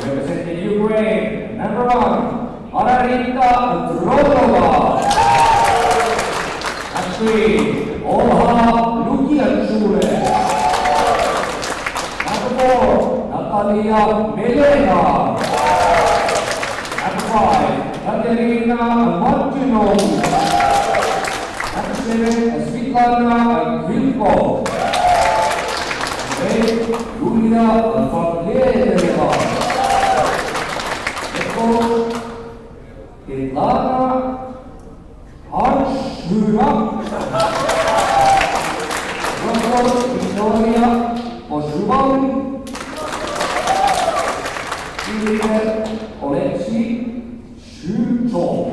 Representing Ukraine, number 1, Number 3, Olha Lukiachule. Number 4, Natalia Melena. Number 5, Katerina Martinov. Number 7, Svetlana Vilko. 8, Julia Vaglereva. Svetlana Arshura. Victoria Poshubali. Oleksiy Shutov.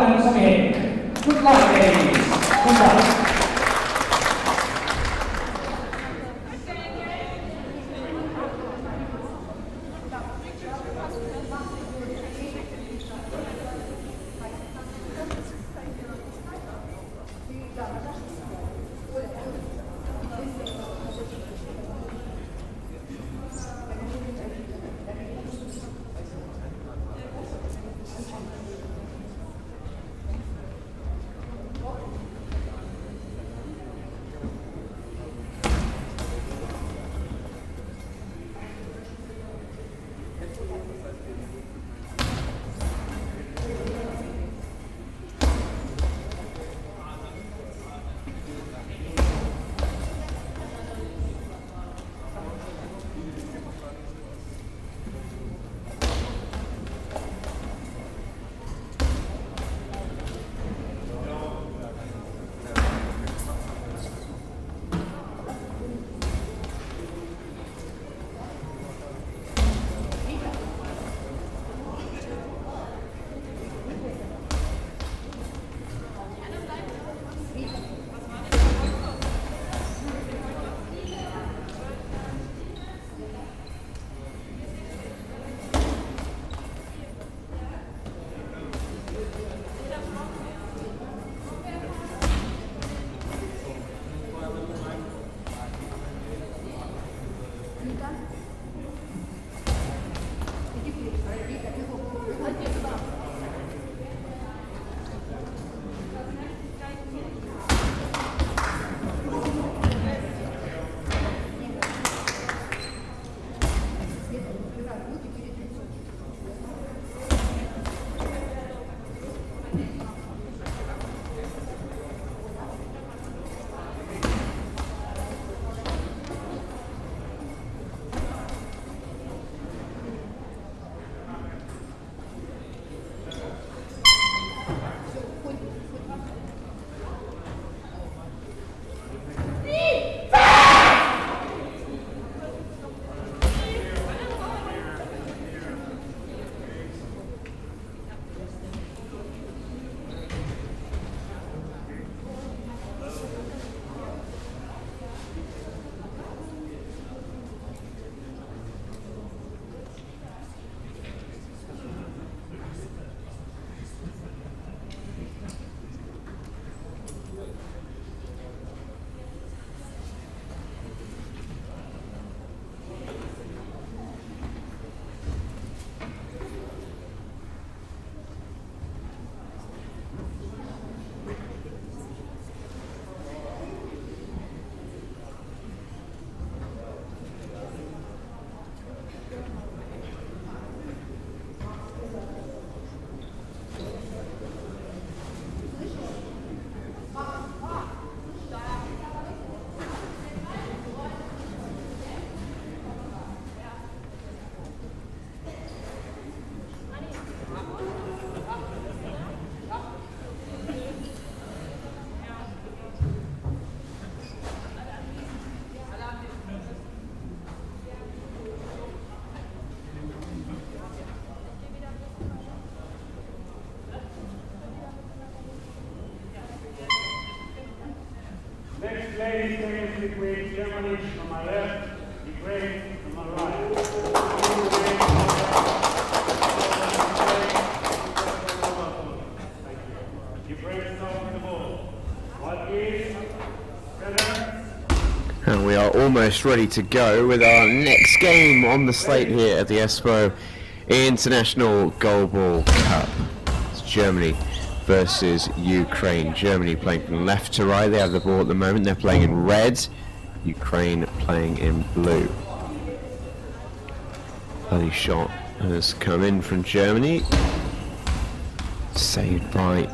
And Samir. Good luck, ladies. Good luck. Ladies against Ukraine, Germany on my left, Ukraine on my right. Thank you. Ukraine is now with the ball. And we are almost ready to go with our next game on the slate here at the Espoo International Goalball Cup. It's Germany versus Ukraine. Germany playing from left to right. They have the ball at the moment. They're playing in red. Ukraine playing in blue. Early shot has come in from Germany. Saved by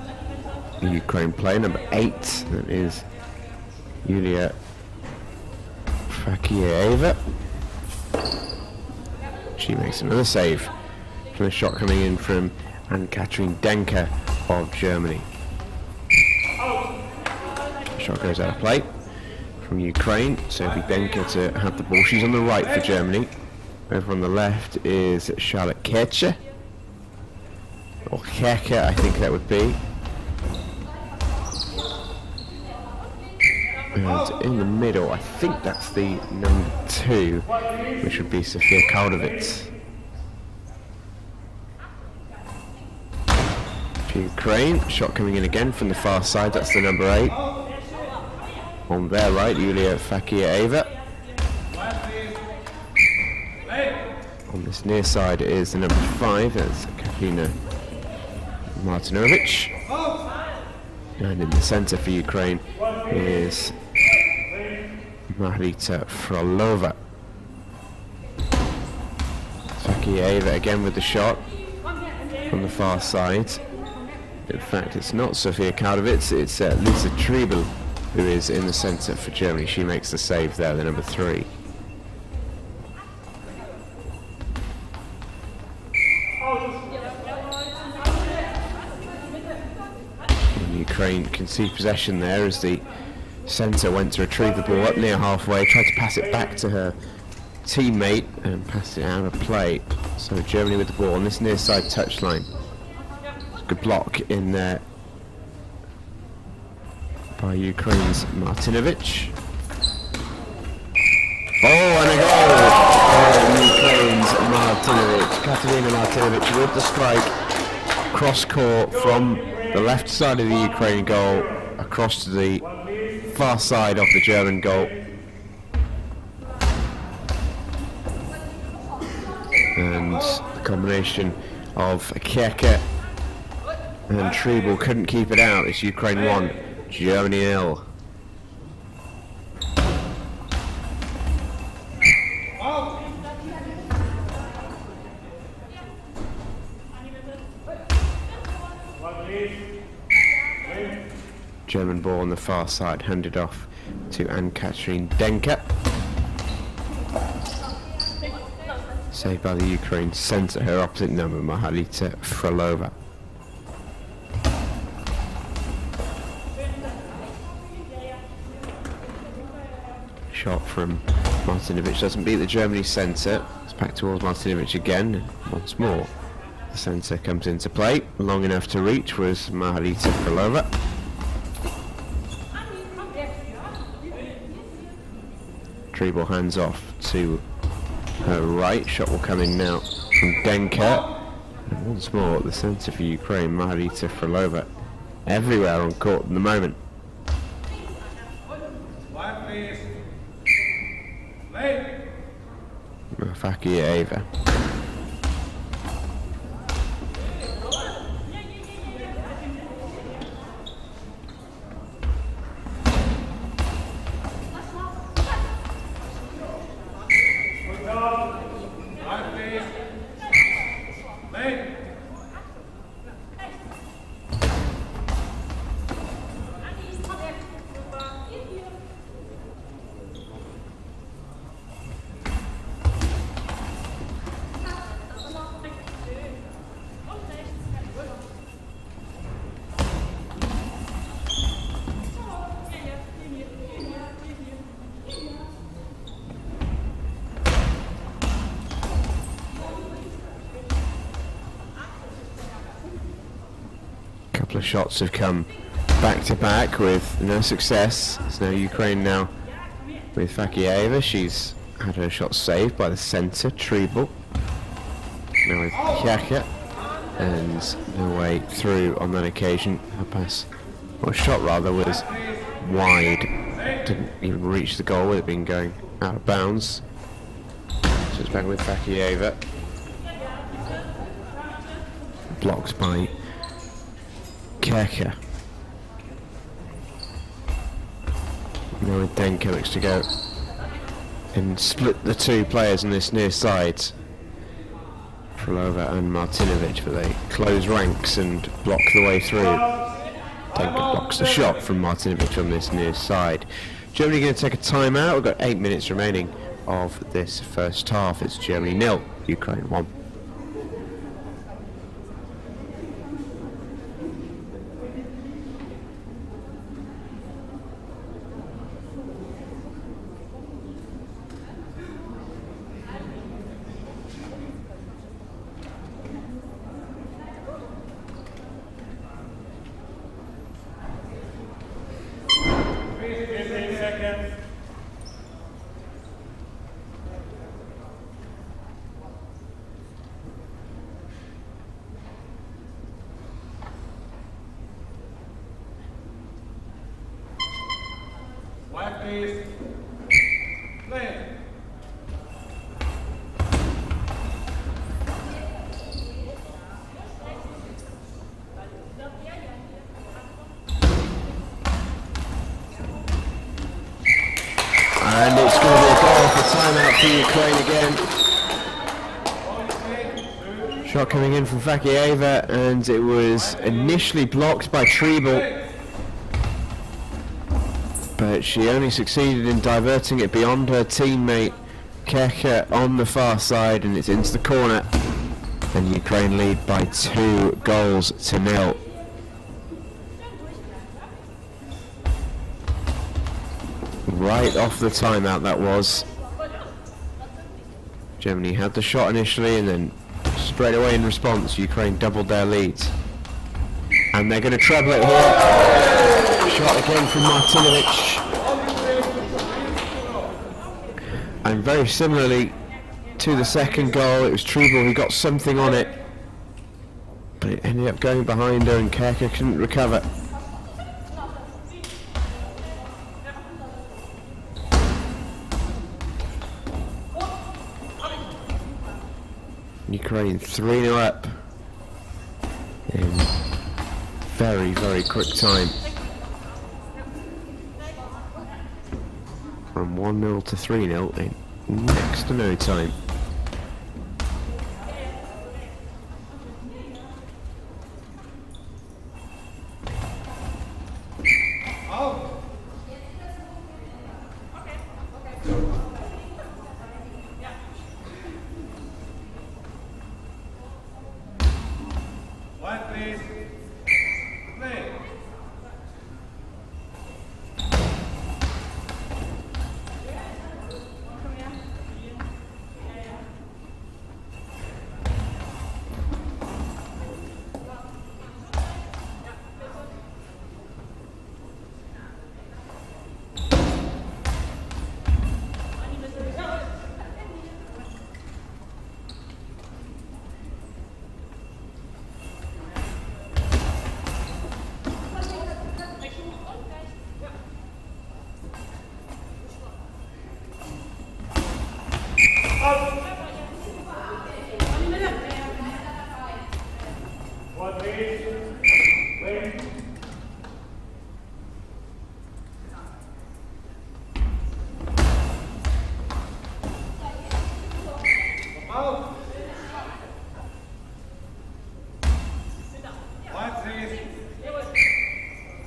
the Ukraine player, number 8. That is Yulia Fakieva. She makes another save from the shot coming in from Anne-Kathrin Denker of Germany. Shot goes out of play from Ukraine, so it'll be Denker to have the ball. She's on the right for Germany. Over on the left is Charlotte Kercher, or Kerker, I think that would be. And in the middle, I think that's the number 2, which would be Sofia Kaldovitz. For Ukraine, shot coming in again from the far side, that's the number 8. On their right, Yulia Fakieva. On this near side is the number 5, that's Katarina Martinovic. And in the centre for Ukraine is Marita Frolova. Fakieva again with the shot from the far side. In fact, it's not Sofia Kaldovitz, it's Lisa Triebel who is in the centre for Germany. She makes the save there, the number 3. Ukraine can see possession there as the centre went to retrieve the ball up near halfway, tried to pass it back to her teammate and passed it out of play. So Germany with the ball on this near side touchline. Good block in there by Ukraine's Martinovic. Oh, and a goal for Ukraine's Martinovic. Katarina Martinovic with the strike, cross court from the left side of the Ukraine goal across to the far side of the German goal. And the combination of Kerke and Triebel couldn't keep it out. It's Ukraine 1, Germany 0. German ball on the far side, handed off to Anne-Kathrin Denker. Saved by the Ukraine centre, her opposite number, Marita Frolova. Shot from Martinovic doesn't beat the Germany centre. It's back towards Martinovic again. Once more, the centre comes into play. Long enough to reach was Marita Frolova. Triebel hands off to her right. Shot will come in now from Denker. And once more, the centre for Ukraine, Marita Frolova, everywhere on court at the moment. Fakieva. Couple of shots have come back to back with no success. It's now Ukraine now with Fakieva. She's had her shot saved by the centre, Triebel. Now with Kerke, and no way through on that occasion. Her pass, or shot rather, was wide. Didn't even reach the goal with it being going out of bounds. So it's back with Fakieva. Blocked by Keka. Now with Denka looks to go and split the two players on this near side. Frolova and Martinovic, but they close ranks and block the way through. Denka blocks the shot from Martinovic on this near side. Germany going to take a timeout. We've got 8 minutes remaining of this first half. It's Germany 0, Ukraine 1. White base, play. And it's going to be a goal for timeout for Ukraine again. Shot coming in from Fakieva, and it was initially blocked by Treble, but she only succeeded in diverting it beyond her teammate Keka on the far side, and it's into the corner, and Ukraine lead by 2-0. Right off the timeout that was. Germany had the shot initially, and then straight away in response Ukraine doubled their leads, and they're going to treble it here. Shot again from Martinovic, and very similarly to the second goal, it was Treble who got something on it, but it ended up going behind her and Keka couldn't recover. Ukraine 3-0 up in very, very quick time. From 1-0 to 3-0 in next to no time. White base, play. White base, play. Out. White base,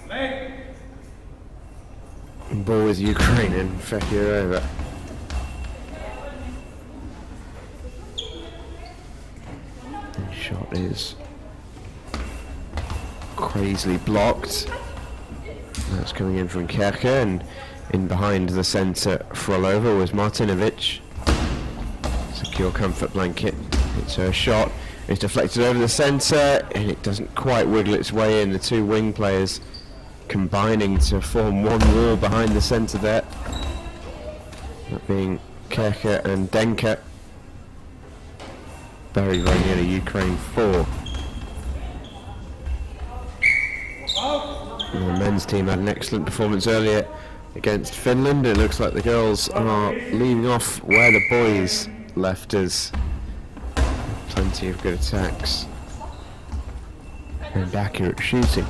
play. Ball with Ukraine and Fekirova. Shot is crazily blocked. That's coming in from Keka, and in behind the centre Frolova was Martinovic. Secure comfort blanket. It's her shot. It's deflected over the centre, and it doesn't quite wiggle its way in. The two wing players combining to form one wall behind the centre there. That being Keka and Denka. Very, very nearly Ukraine 4. Out. The men's team had an excellent performance earlier against Finland. It looks like the girls are leaving off where the boys left us. Plenty of good attacks and accurate shooting.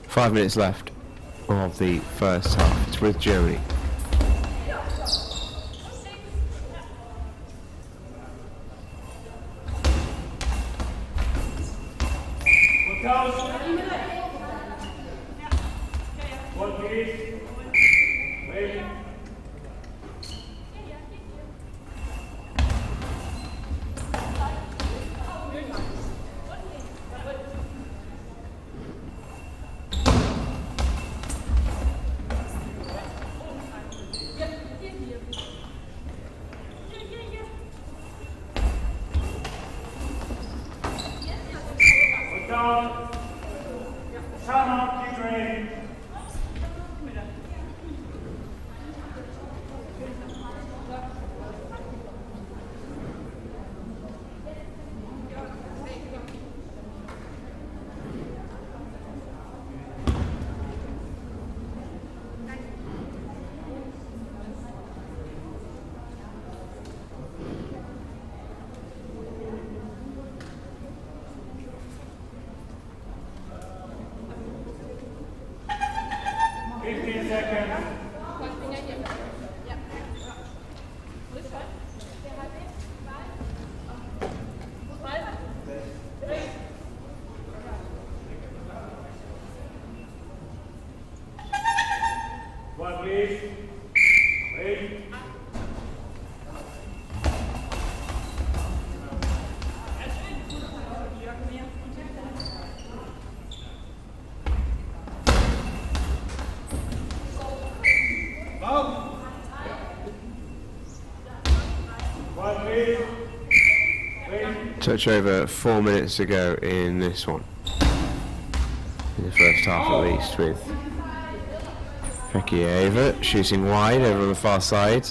Five minutes left of the first half. It's with Germany. Touch over 4 minutes ago in this one. In the first half at least, with Pekieva shooting wide over on the far side.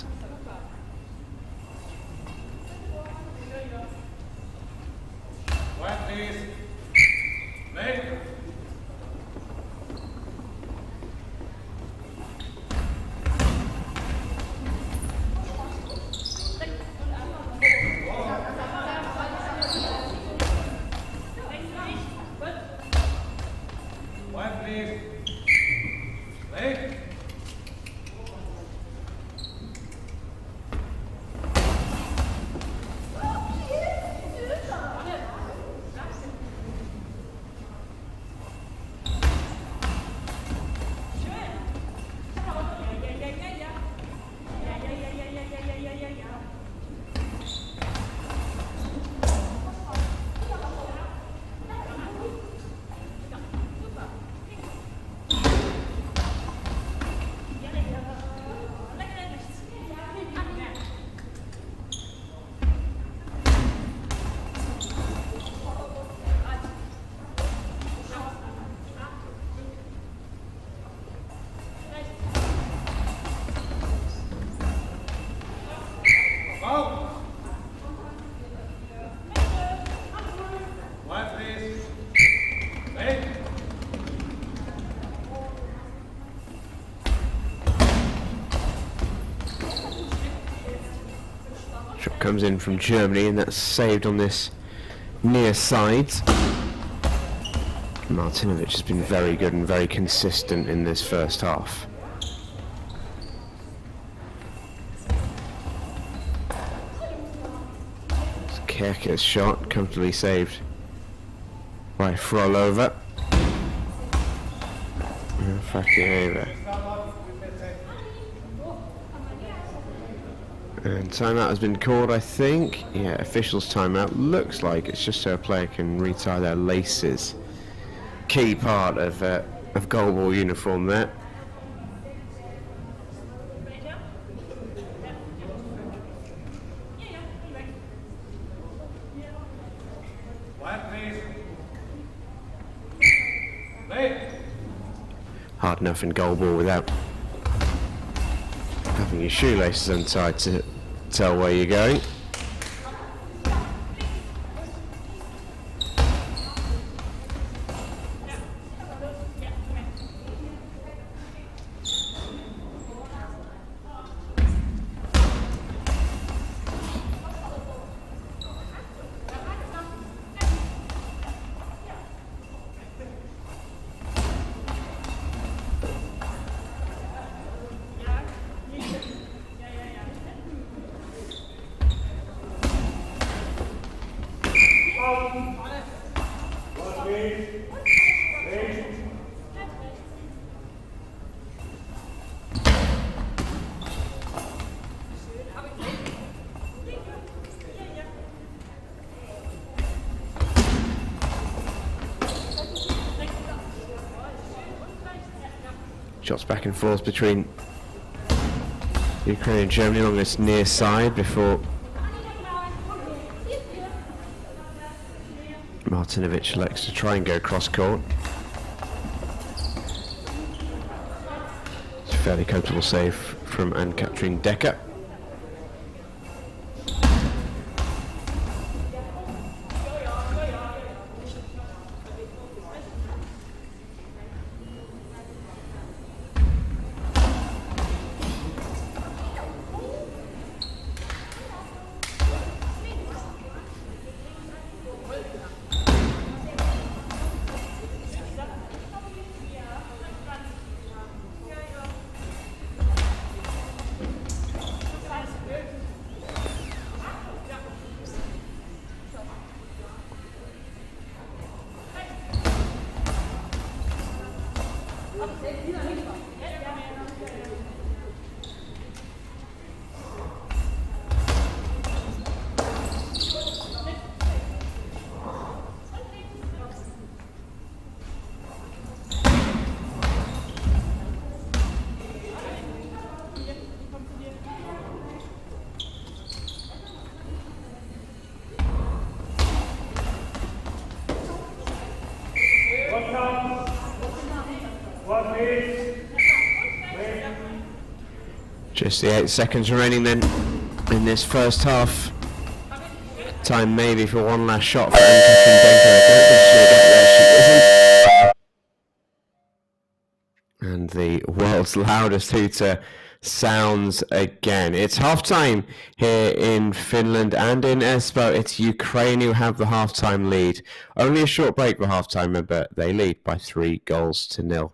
Shot comes in from Germany, and that's saved on this near side. Martinovic has been very good and very consistent in this first half. Kerker's shot comfortably saved by Frolova. Fakieva. And timeout has been called, I think. Yeah, officials timeout. Looks like it's just so a player can retie their laces. Key part of goalball uniform there. Hard enough in goalball without having your shoelaces untied to tell where you're going. Shots back and forth between Ukraine and Germany along this near side before Martinovic elects to try and go cross court. It's a fairly comfortable save from Anne-Catherine Decker. Just the 8 seconds remaining then in this first half. Time maybe for one last shot for Anne-Catherine Denker. I don't think she'll get there, she isn't. And the world's loudest hooter sounds again. It's half-time here in Finland and in Espoo. It's Ukraine who have the half-time lead. Only a short break for half-time, but they lead by 3-0.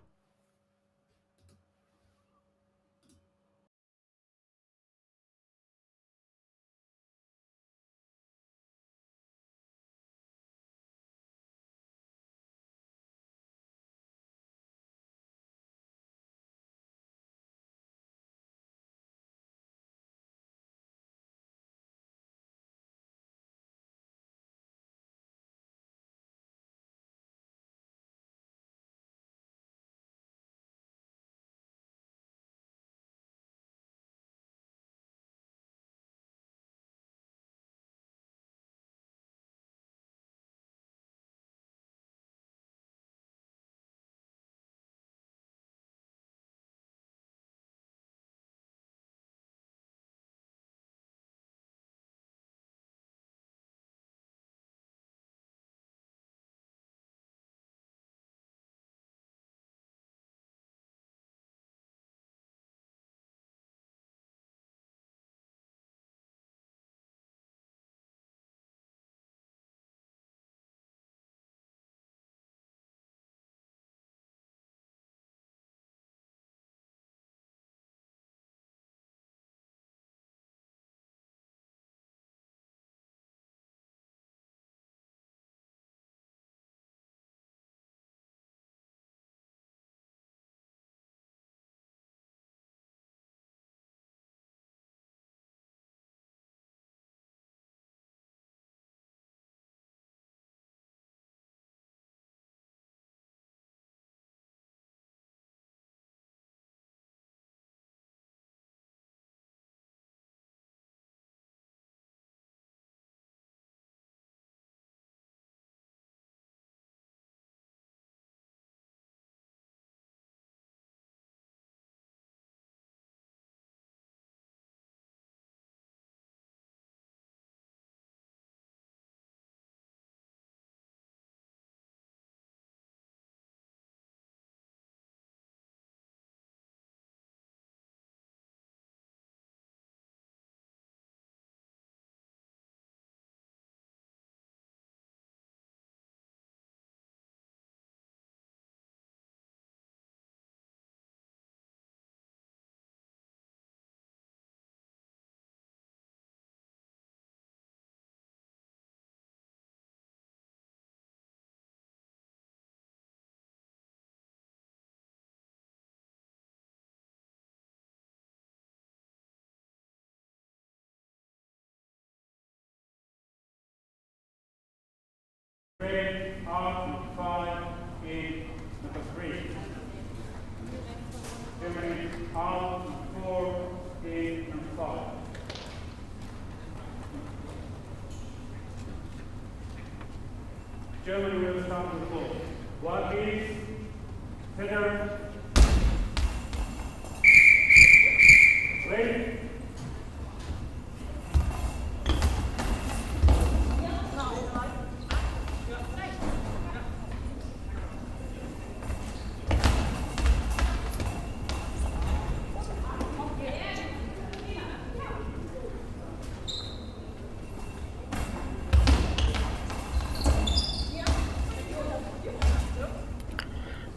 Ukraine out number 5 in number 3. Germany out number 4 in number 5. Germany will start with the ball. One is header. Ready?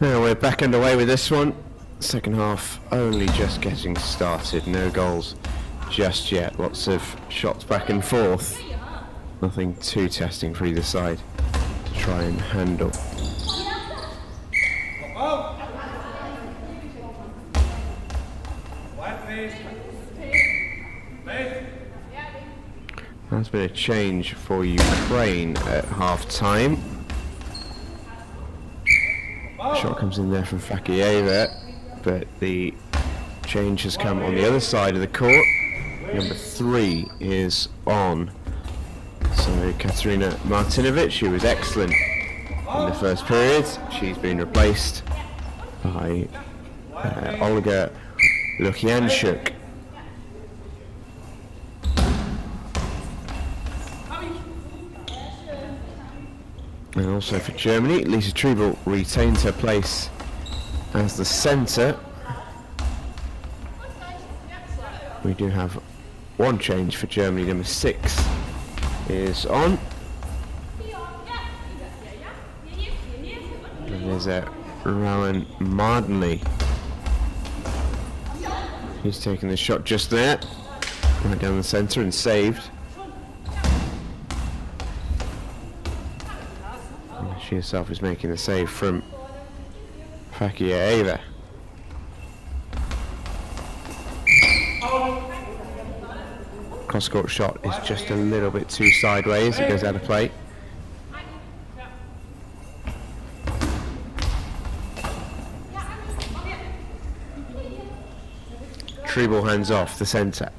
Now we're back underway with this one. Second half only just getting started. No goals just yet. Lots of shots back and forth. Nothing too testing for either side to try and handle. There's been a change for Ukraine at half time. Shot comes in there from Fakieva, but the change has come on the other side of the court. Number 3 is on. So Katerina Martinovic, who was excellent in the first period, she's been replaced by Olga Lukianchuk. And also for Germany, Lisa Treble retains her place as the centre. We do have one change for Germany. Number 6 is on. And there's a Rowan Mardenley. He's taken the shot just there, right down the centre and saved. She herself is making the save from Fakieva. Cross-court shot is just a little bit too sideways. It goes out of play. Treble hands off the centre.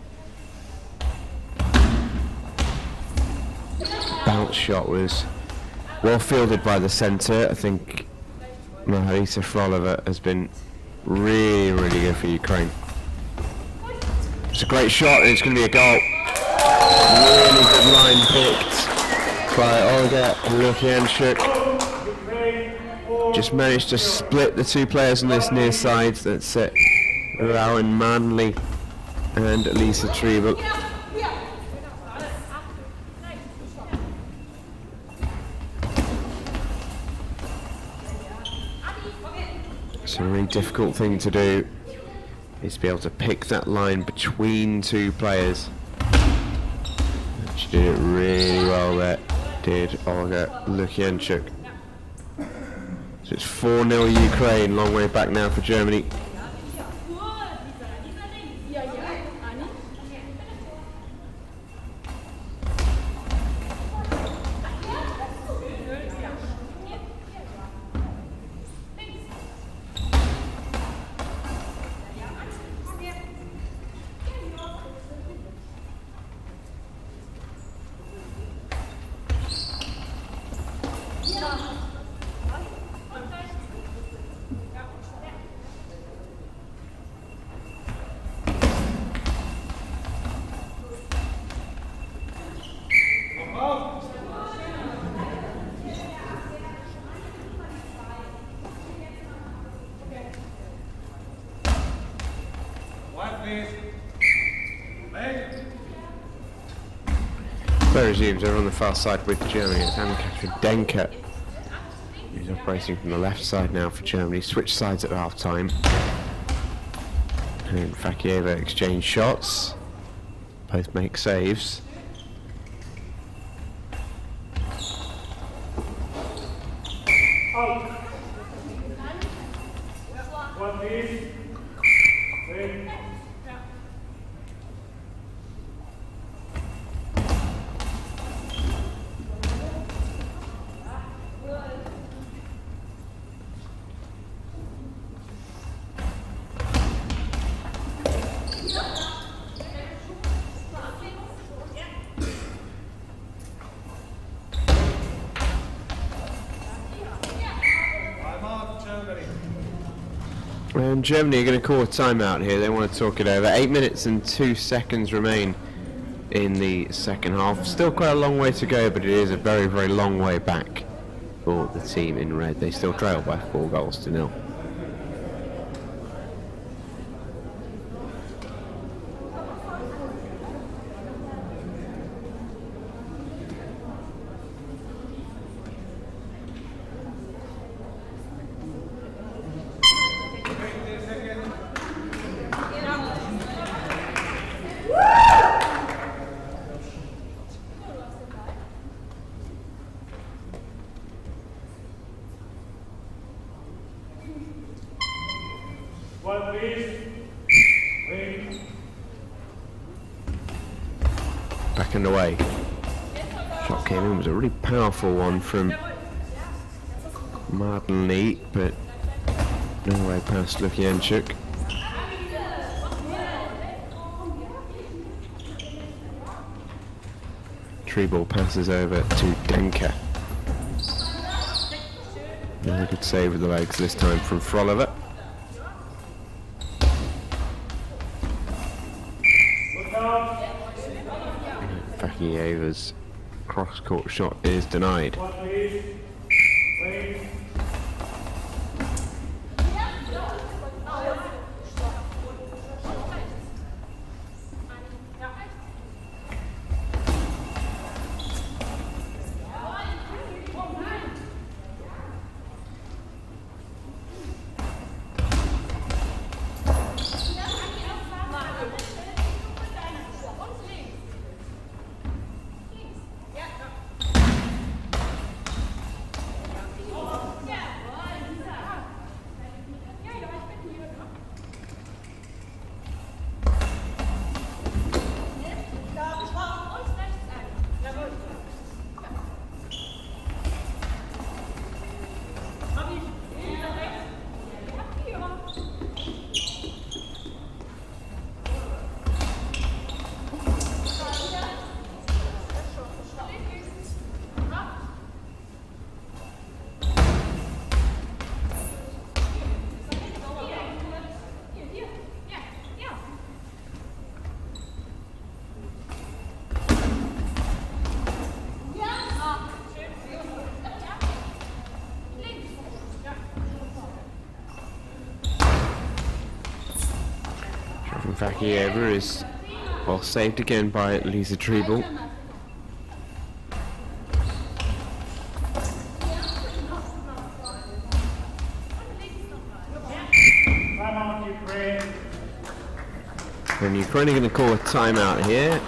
Bounce shot was well fielded by the centre. I think Margarita Frolova has been really, really good for Ukraine. It's a great shot and it's going to be a goal. Really good line picked by Olga Lukianchuk. Just managed to split the two players on this near side. That's it. Rowan Manley and Lisa Treble. It's a really difficult thing to do, is to be able to pick that line between two players. She did it really well there, did Olga Lukianchuk. So it's 4-0 Ukraine, long way back now for Germany. Play resumes over on the far side with Germany. It's Anne-Catherine Denker, who's operating from the left side now for Germany. Switch sides at half time. And Fakieva exchange shots. Both make saves. Out. One is ready. And Germany are going to call a timeout here. They want to talk it over. 8 minutes and 2 seconds remain in the second half. Still quite a long way to go, but it is a very, very long way back for the team in red. They still trail by 4-0. One, please. Wait. Back and away. Shot came in, was a really powerful one from Martin Lee, but no way past Lukianchuk. Tree ball passes over to Denker. Another good save with the legs this time from Froliver. Fakieva's cross-court shot is denied. One, please. Wait. Fakieva is well saved again by Lisa Treble. And Ukraine are going to call a timeout here.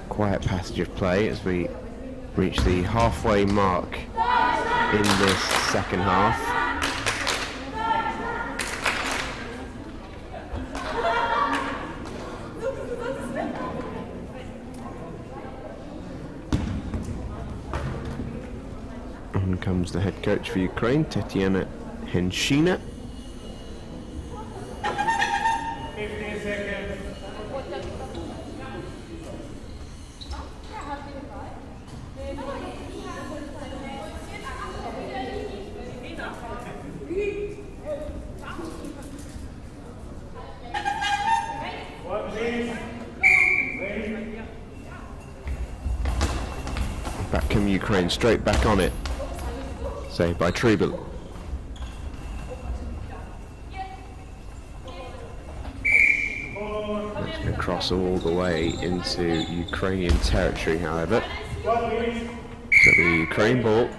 Quiet passage of play as we reach the halfway mark in this second half. And comes the head coach for Ukraine, Tetiana Henshina. 15 seconds. One, please. Wait. Back come Ukraine, straight back on it. Saved by Treble. That's going to cross all the way into Ukrainian territory, however. One, please. So the Ukraine ball.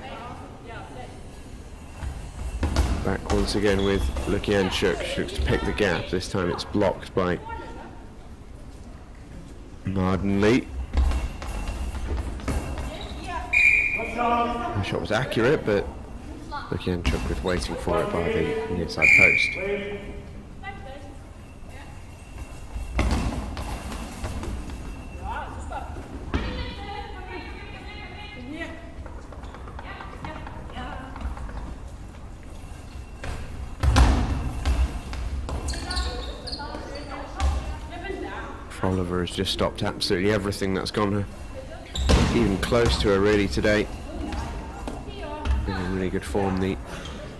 Back once again with Lukianchuk. She looks to pick the gap. This time it's blocked by Martin Lee. The shot was accurate, but Lukianchuk was waiting for it by the near side post. Wait. Froliver has just stopped absolutely everything that's gone even close to her really today. In really good form, the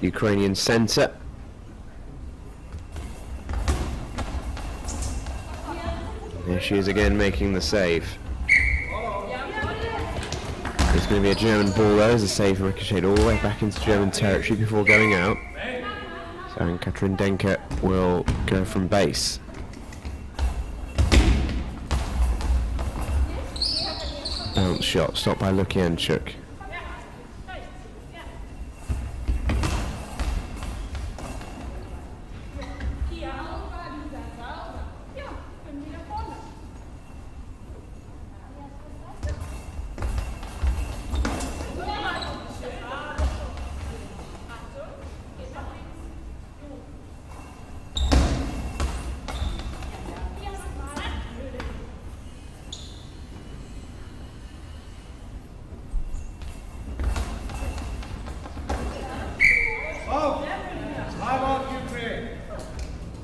Ukrainian centre. There she is again, making the save. It's going to be a German ball though, as the save ricocheted all the way back into German territory before going out. So Anne-Katrin Denker will go from base. Bounce shot, stopped by Lukianchuk.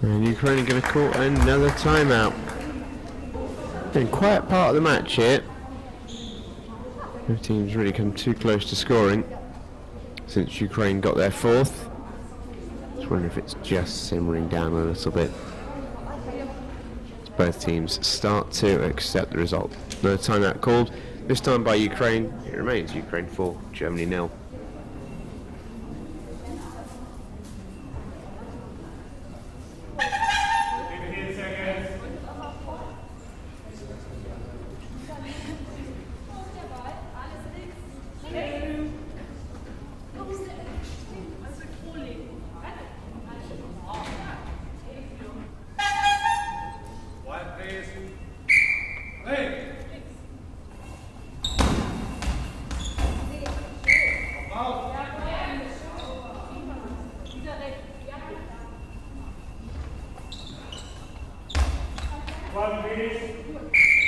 And Ukraine are going to call another timeout. In quiet part of the match here. No teams really come too close to scoring since Ukraine got their fourth. Just wondering if it's just simmering down a little bit. As both teams start to accept the result. Another timeout called, this time by Ukraine. It remains Ukraine 4, Germany 0.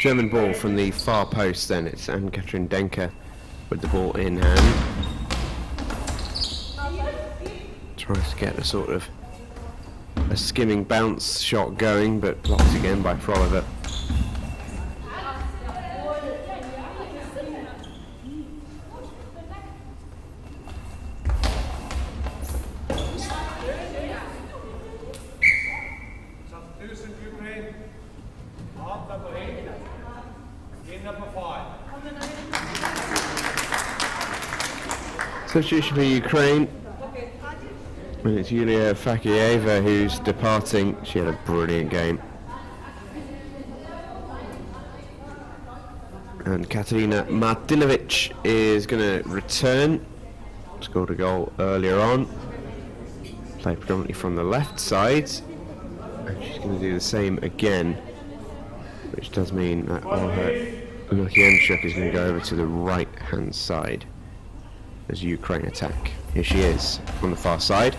German ball from the far post then, it's Anne-Katrin Denker with the ball in hand. Tries to get a sort of a skimming bounce shot going, but blocked again by Froliver. Substitution for Ukraine, and it's Yulia Fakieva who's departing. She had a brilliant game. And Katerina Martinovic is going to return. Scored a goal earlier on. Played predominantly from the left side. And she's going to do the same again, which does mean that Lukianchuk is going to go over to the right hand side as Ukraine attack. Here she is on the far side.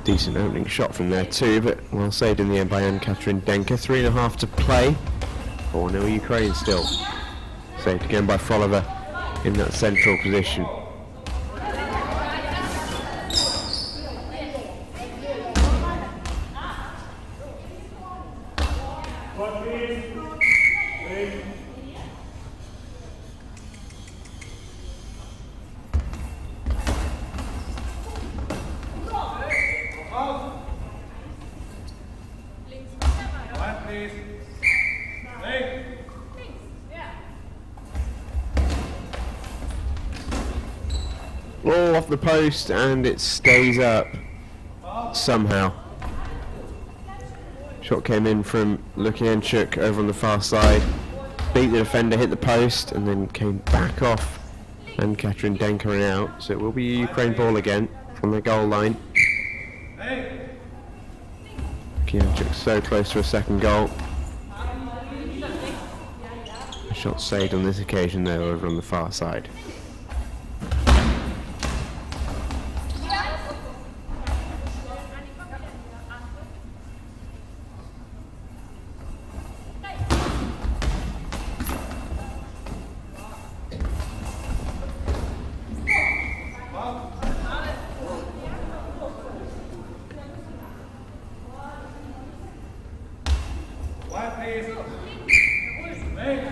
Decent opening shot from there too, but well saved in the end by Anne-Katrin Denker. 3.5 to play. 4-0 Ukraine still. Saved again by Froliver in that central position. Ball off the post and it stays up somehow. Shot came in from Lukianchuk over on the far side, beat the defender, hit the post, and then came back off. And Katrin Denker and out, so it will be a Ukraine ball again from the goal line. Lukianchuk so close to a second goal. A shot saved on this occasion though over on the far side. White please. Wait.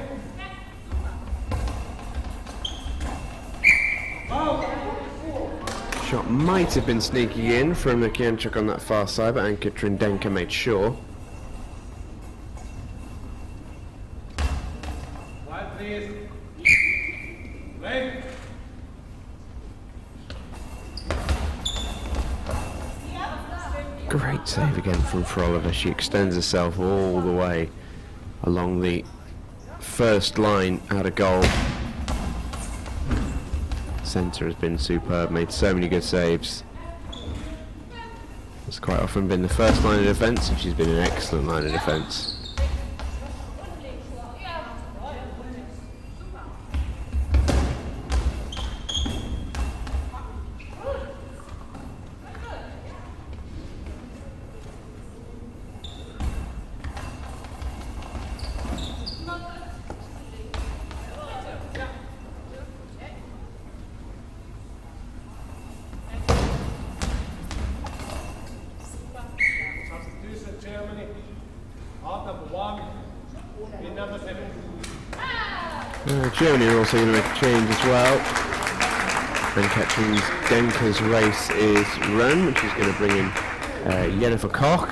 Shot might have been sneaking in from Lukianchuk on that far side, but Anka Trindenka made sure. White please. Wait. Great save again from Frolova. She extends herself all the way along the first line out of goal. Centre has been superb, made so many good saves. It's quite often been the first line of defence, and she's been an excellent line of defence. Germany, out number 1, in number 7. Germany are also going to make a change as well. And catching Denka's race is run, which is going to bring in Jennifer Koch.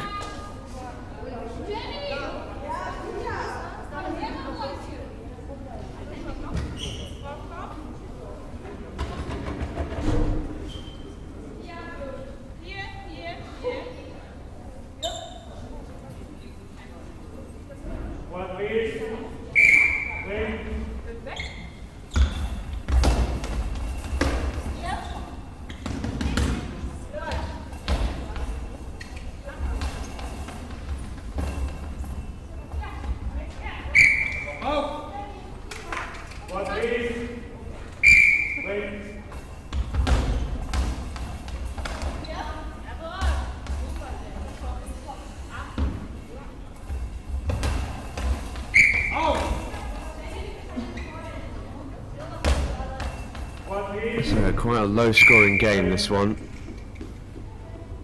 So quite a low scoring game, this one,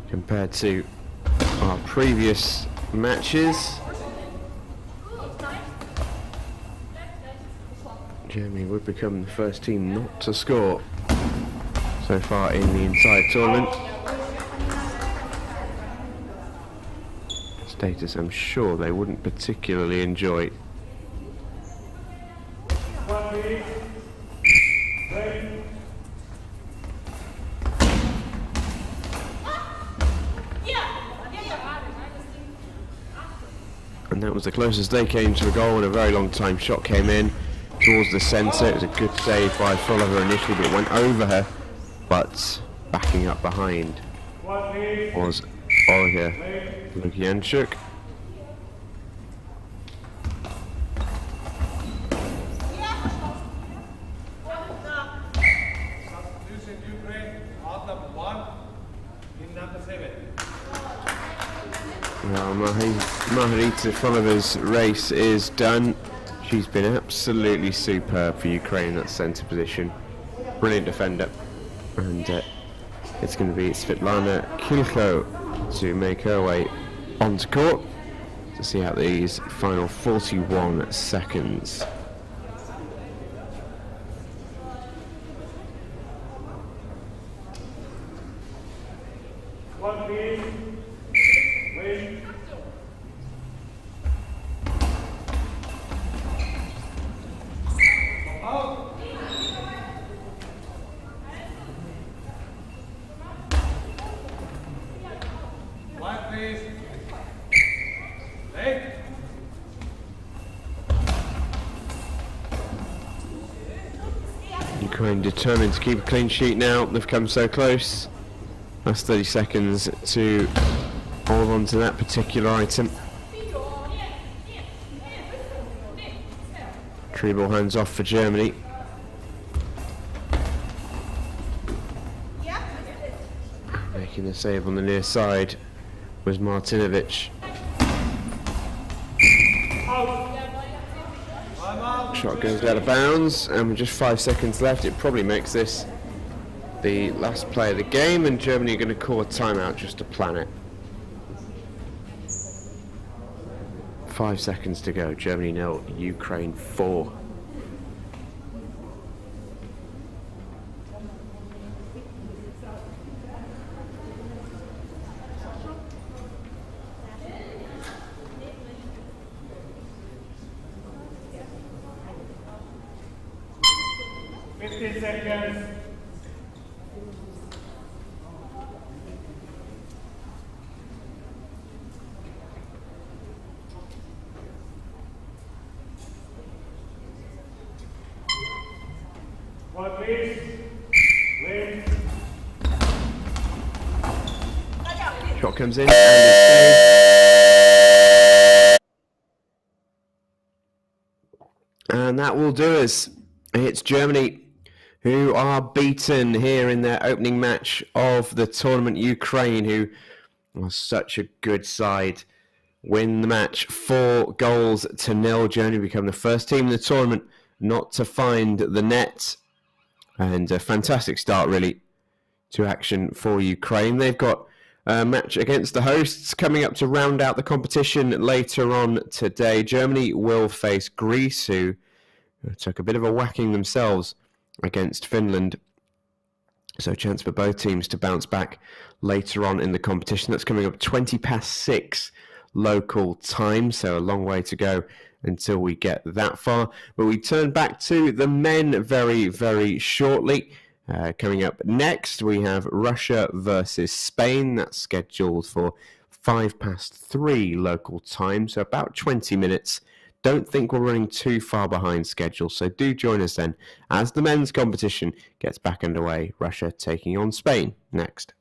compared to our previous matches. Germany would become the first team not to score so far in the entire tournament. Status I'm sure they wouldn't particularly enjoy. And that was the closest they came to a goal in a very long time. Shot came in towards the centre. It was a good save by Frolova initially, but it went over her. But backing up behind was Olga Lukianchuk. Substitution Ukraine, out number 1, in number 7. Well, Margarita Frolova's race is done. She's been absolutely superb for Ukraine in that centre position. Brilliant defender. And it's going to be Svetlana Kilko to make her way onto court to see out these final 41 seconds. Ukraine determined to keep a clean sheet now. They've come so close. Last 30 seconds to hold on to that particular item. Tree ball hands off for Germany. Making the save on the near side was Martinovic. Shot goes out of bounds, and with just 5 seconds left, it probably makes this the last play of the game, and Germany are going to call a timeout just to plan it. 5 seconds to go. Germany 0, Ukraine 4. Seconds. One, please. Wait. Shot comes in and is saved. And that will do us. It's Germany who are beaten here in their opening match of the tournament. Ukraine, who are such a good side, win the match 4-0. Germany become the first team in the tournament not to find the net. And a fantastic start, really, to action for Ukraine. They've got a match against the hosts coming up to round out the competition later on today. Germany will face Greece, who took a bit of a whacking themselves against Finland. So a chance for both teams to bounce back later on in the competition. That's coming up 6:20 local time, so a long way to go until we get that far. But we turn back to the men very, very shortly. Coming up next, we have Russia versus Spain. That's scheduled for 3:05 local time, so about 20 minutes. Don't think we're running too far behind schedule, so do join us then as the men's competition gets back underway. Russia taking on Spain next.